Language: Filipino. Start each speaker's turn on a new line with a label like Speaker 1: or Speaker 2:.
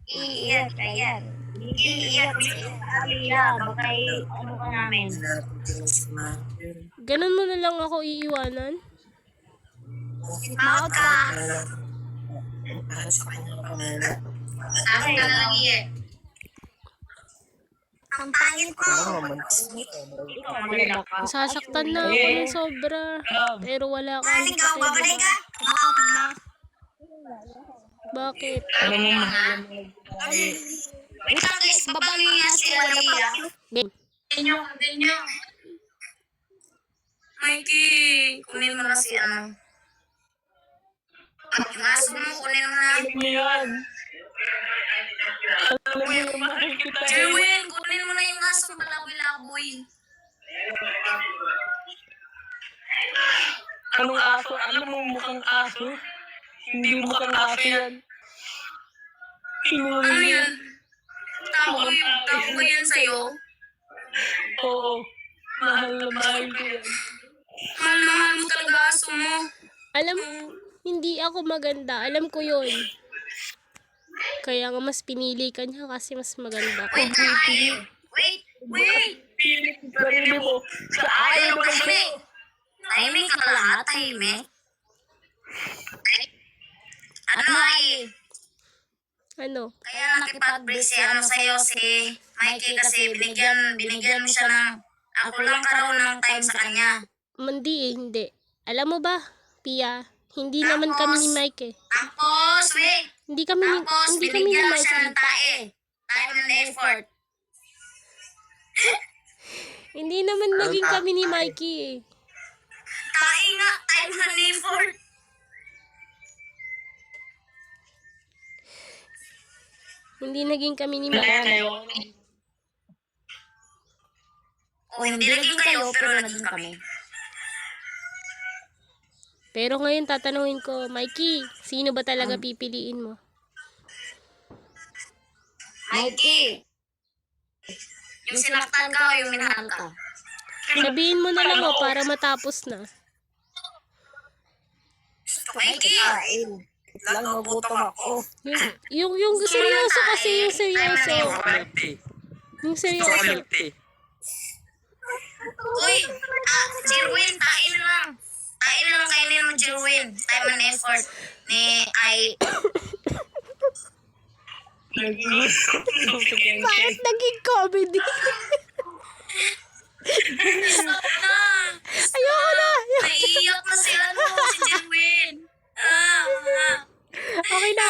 Speaker 1: Iiyak ka yan. Iiyak si Aliyah. Baka ano ka namin.
Speaker 2: Ganun mo na lang ako iiwanan?
Speaker 1: Maot ka. Akin ka na lang iiyak. Ang pangit ko.
Speaker 2: Sasaktan na ako ng sobra. Pero wala akong
Speaker 1: Maling ka, babalik ka.
Speaker 2: Bakit?
Speaker 1: Wait lang guys, babalik nga si Aliyah.
Speaker 2: Game.
Speaker 1: Ganyo. Mikey, kunin mo na si ano. Yung aso mo, kunin mo na. Jerwin, kunin mo na yung aso malaboy-laboy.
Speaker 3: Anong aso? Ano mo mukhang aso? Hindi mukhang aso yan.
Speaker 1: Ano yan? Tao ba yan sa'yo?
Speaker 3: Oo. Mahal na mahal ko yan.
Speaker 1: Mahal mo talaga aso mo.
Speaker 2: Alam, hindi ako maganda. Alam ko yun. Kaya nga mas pinili ka niya kasi mas maganda ka.
Speaker 1: Wait!
Speaker 3: Pilit ang sarili mo. Sa ayaw mo kasi.
Speaker 1: Tahimik ka lahat, tahimik. Ano ay?
Speaker 2: Ano?
Speaker 1: Kaya nakipag-break si ano sa'yo, si Mikey kasi binigyan mo siya ng ako lang ka raw ng time sa kanya.
Speaker 2: Hindi. Alam mo ba, Pia, hindi naman kami ni Mike eh.
Speaker 1: Tapos,
Speaker 2: Hindi kami ni
Speaker 1: binigyan mo
Speaker 2: Mike.
Speaker 1: siya ng time and effort.
Speaker 2: Hindi naman naging kami ni Mikey eh.
Speaker 1: Time and effort.
Speaker 2: Hindi naging kami ni Mikey.
Speaker 1: O hindi naging kayo, pero naging kami.
Speaker 2: Pero ngayon tatanungin ko, Mikey, sino ba talaga pipiliin mo?
Speaker 1: Mikey, yung sinaktan ka o yung minahal ka?
Speaker 2: Sabihin mo na lang para matapos na.
Speaker 1: Mikey!
Speaker 3: Lang magutom ako.
Speaker 2: Yung seryoso kasi, yung seryoso. Yung seryoso.
Speaker 1: Uy! Jerwin, tain na lang. Kainin mo, Jerwin. Time and effort ni Ay.
Speaker 2: Bakit naging comedy?
Speaker 1: Stop na!
Speaker 2: Ayoko na!
Speaker 1: Naiiyak na si Jerwin.
Speaker 2: Okay na.